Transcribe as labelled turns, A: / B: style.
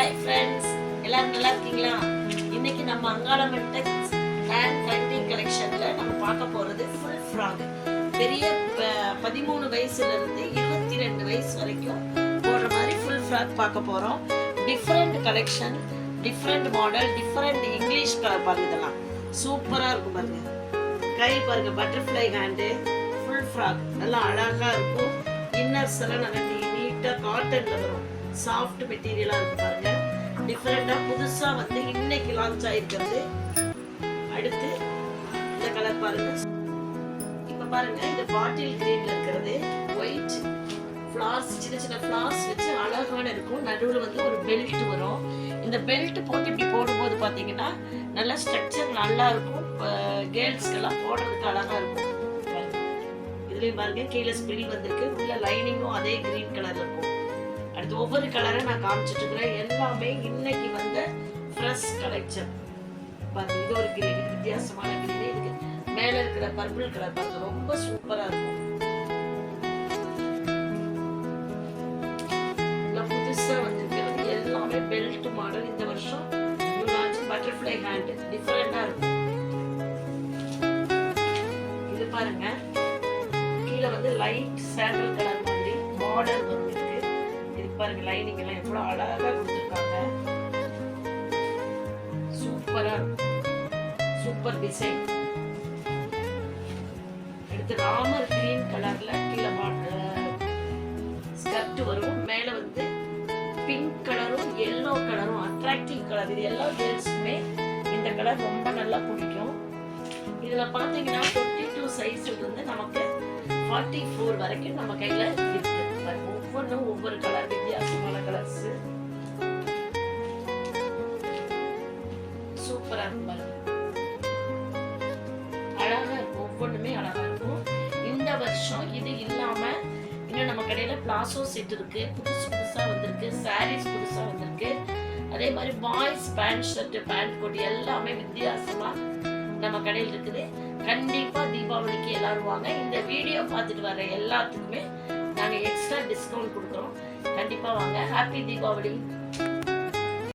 A: Hi friends, எல்லாரும் நல்லா இருக்கீங்களா? இன்னைக்கு நம்ம அங்காளம்மன் டெக்ஸ் ஹேண்ட் கட்டிங் கலெக்ஷன்ல நம்ம பார்க்க போறது ஃபுல் ஃப்ராக். பெரிய 13 வயசுல இருந்து 22 வயசு வரைக்கும் போடுற மாதிரி ஃபுல் ஃப்ராக் பார்க்க போறோம். Different collection, different model, different English colour பாருங்க. இதெல்லாம் சூப்பரா இருக்கும் பாருங்க. கை பாருங்க, பட்டர்ஃப்ளை ஹேண்டு, ஃபுல் ஃப்ராக் நல்லா அழகா இருக்கும். இன்னர்ஸ் எல்லாம் நல்லா நீட்டா காட்டன்ல வரும். சாஃப்ட் மெட்டீரியலா இருக்கு பாருங்க. டிஃபரெண்டா புதுசா வந்து இன்னைக்கு லான்ச் ஆயிருக்கிறது. அடுத்து இந்த கலர் பாருங்க. இப்ப பாருங்க, இது பாட்டில் கிரீன்ல இருக்கிறது. ஒயிட் ஃபிளார்ஸ், சின்ன சின்ன ஃபிளார்ஸ் வச்சு அழகான இருக்கும். நடுவுல வந்து ஒரு பெல்ட் வரும். இந்த பெல்ட் போட்டு இப்படி போடும்போது பாத்தீங்கன்னா நல்ல ஸ்ட்ரக்சர் நல்லா இருக்கும். கேர்ள்ஸ்க்கெல்லாம் போடுறதுக்கு அழகா இருக்கும். இதுலயும் பாருங்க, கீழே ஸ்பிரில் வந்திருக்கு. உள்ள லைனிங்கும் அதே கிரீன் கலர்ல இருக்கும். அடுத்து ஒவ்வொரு கலரை நான் காமிச்சிட்டு இருக்கிறேன். எல்லாமே இன்னைக்கு வந்த ஃப்ரெஷ் கலெக்ஷன் பாருங்க. இது ஒரு கிரீன், வித்தியாசமான கிரீன். இதுக்கு மேல இருக்கிற பர்பிள் கலர் பாருங்க, ரொம்ப சூப்பரா இருக்கும். புதுசா வந்திருக்கிறது எல்லாமே பெல்ட் மாடல். இந்த வருஷம் பட்டர்ஃப்ளை ஹேண்ட் டிஃபரெண்டா இருக்கும். இது பாருங்க, கீழே வந்து லைட் சாண்டல் கலர் மாதிரி மாடல் வரும். பாருங்க, லைனிங் எல்லாம் எவ்வளவு அழகா கொடுத்திருக்காங்க. சூப்பரா சூப்பர் டிசைன். அடுத்து ராமர் கிரீன் கலர்ல கீழே ஸ்கர்ட் வரும். மேல வந்து பிங்க் கலரும் எல்லோ கலரும் அட்ராக்டிவ் கலர். இது எல்லா கேர்ள்ஸ்க்குமே இந்த கலர் ரொம்ப நல்லா பிடிக்கும். இதுல பாத்தீங்கன்னா 22 சைஸ் இருந்து நமக்கு 44 வரைக்கும் நம்ம கையில இருக்கு. ஒவ்வொன்றும் ஒவ்வொரு கலர், வித்தியாசமான கலர்ஸ். சூப்பரா இருக்கும், அழகா இருக்கும். ஒவ்வொன்றுமே அழகா இருக்கும். இந்த வருஷம் இது இல்லாம இன்னும் நம்ம கடையில பிளாசோ செட் இருக்கு. புதுசா வந்திருக்கு. சாரீஸ் புதுசா வந்திருக்கு. அதே மாதிரி boys pant shirt, pant coat எல்லாமே வித்தியாசமா நம்ம கடையில் இருக்குது. கண்டிப்பா தீபாவளிக்கு எல்லாரும் வாங்க. இந்த வீடியோ பார்த்துட்டு வர எல்லாத்துக்குமே நாங்க எக்ஸ்ட்ரா டிஸ்கவுண்ட் கொடுக்குறோம். கண்டிப்பா வாங்க. ஹாப்பி தீபாவளி.